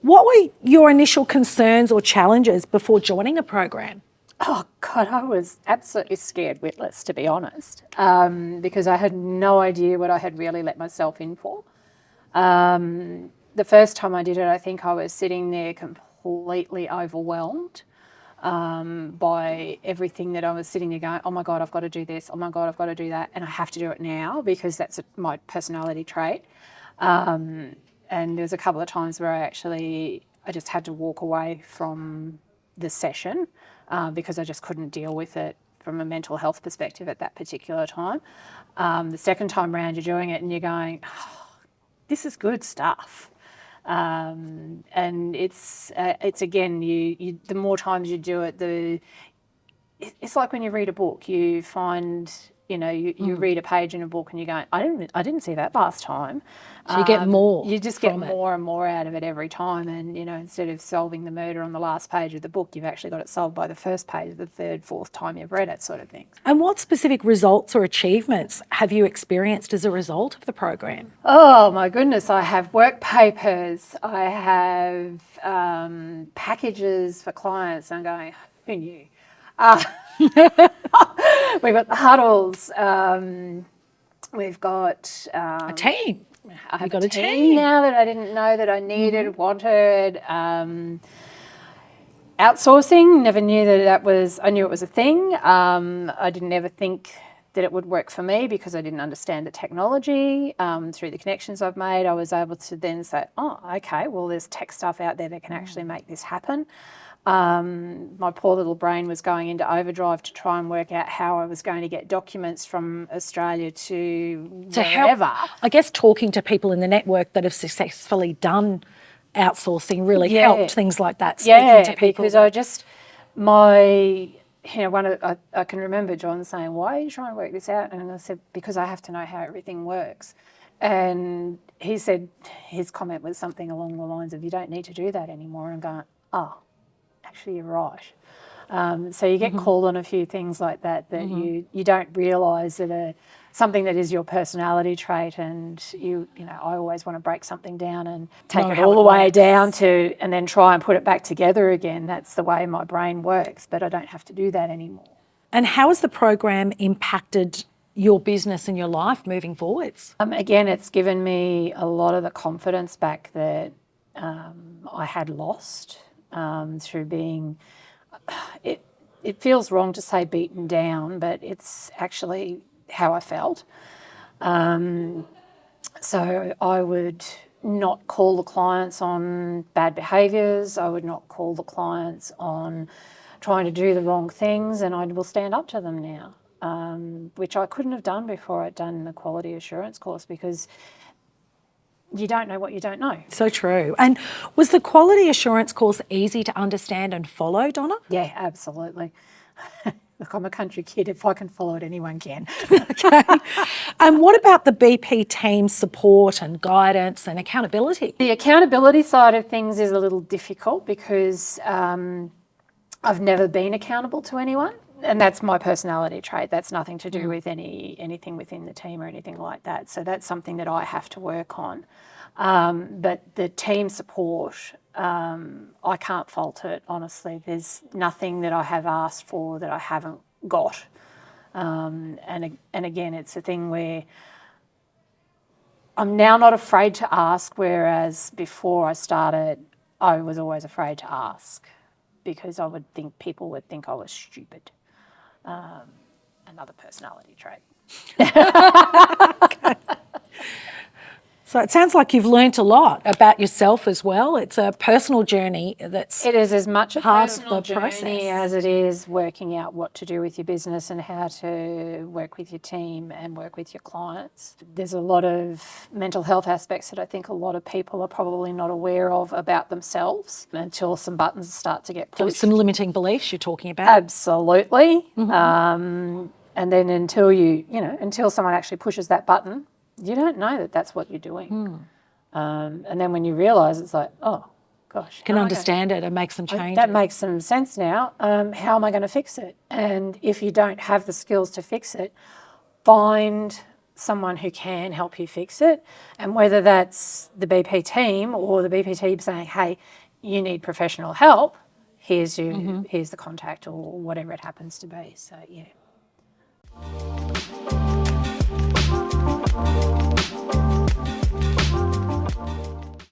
What were your initial concerns or challenges before joining a program? Oh, God, I was absolutely scared witless, to be honest, because I had no idea what I had really let myself in for. The first time I did it, I think I was sitting there completely overwhelmed by everything that I was sitting there going, oh my God, I've got to do this. Oh my God, I've got to do that. And I have to do it now because that's my personality trait. And there was a couple of times where I just had to walk away from the session because I just couldn't deal with it from a mental health perspective at that particular time. The second time round, you're doing it and you're going, oh, this is good stuff. And it's again, the more times you do it, it's like when you read a book, you find, you read a page in a book and you go, I didn't see that last time. So you get more. You just get more and more out of it every time. And, instead of solving the murder on the last page of the book, you've actually got it solved by the first page, the third, fourth time you've read it, sort of thing. And what specific results or achievements have you experienced as a result of the program? Oh, my goodness. I have work papers. I have packages for clients. I'm going, who knew? We've got huddles. We've got A team. I've got a team now that I didn't know that I needed, wanted. Outsourcing, never knew I knew it was a thing. I didn't ever think that it would work for me because I didn't understand the technology. Through the connections I've made, I was able to then say, oh, okay, well, there's tech stuff out there that can actually make this happen. My poor little brain was going into overdrive to try and work out how I was going to get documents from Australia to wherever. Help, I guess talking to people in the network that have successfully done outsourcing really helped, things like that. Speaking to people. Because I can remember John saying, why are you trying to work this out? And I said, because I have to know how everything works. And he said, his comment was something along the lines of, you don't need to do that anymore. And I'm going, oh, actually, you're right. So you get called on a few things like that you don't realise that are something that is your personality trait, and I always want to break something down and take it all the way down to, and then try and put it back together again. That's the way my brain works, but I don't have to do that anymore. And how has the program impacted your business and your life moving forwards? Again, it's given me a lot of the confidence back that I had lost. Through being, it feels wrong to say beaten down, but it's actually how I felt. So I would not call the clients on bad behaviours. I would not call the clients on trying to do the wrong things, and I will stand up to them now, which I couldn't have done before I'd done the quality assurance course, because you don't know what you don't know. So true. And was the quality assurance course easy to understand and follow, Donna? Yeah, absolutely. Look, I'm a country kid. If I can follow it, anyone can. Okay. And what about the BP team support and guidance and accountability? The accountability side of things is a little difficult because I've never been accountable to anyone. And that's my personality trait. That's nothing to do with anything within the team or anything like that. So that's something that I have to work on. But the team support, I can't fault it, honestly. There's nothing that I have asked for that I haven't got. And again, it's a thing where I'm now not afraid to ask, whereas before I started, I was always afraid to ask because I would think people would think I was stupid. Another personality trait. Okay. So it sounds like you've learnt a lot about yourself as well. It's a personal journey It is as much a personal journey as it is working out what to do with your business and how to work with your team and work with your clients. There's a lot of mental health aspects that I think a lot of people are probably not aware of about themselves until some buttons start to get pushed. So some limiting beliefs you're talking about? Absolutely. And then until someone actually pushes that button, you don't know that that's what you're doing. And then when you realise, it's like, oh, gosh. You can understand it and make some changes. That makes some sense now. How am I going to fix it? And if you don't have the skills to fix it, find someone who can help you fix it. And whether that's the BP team or the BP team saying, hey, you need professional help, here's the contact or whatever it happens to be. So, yeah.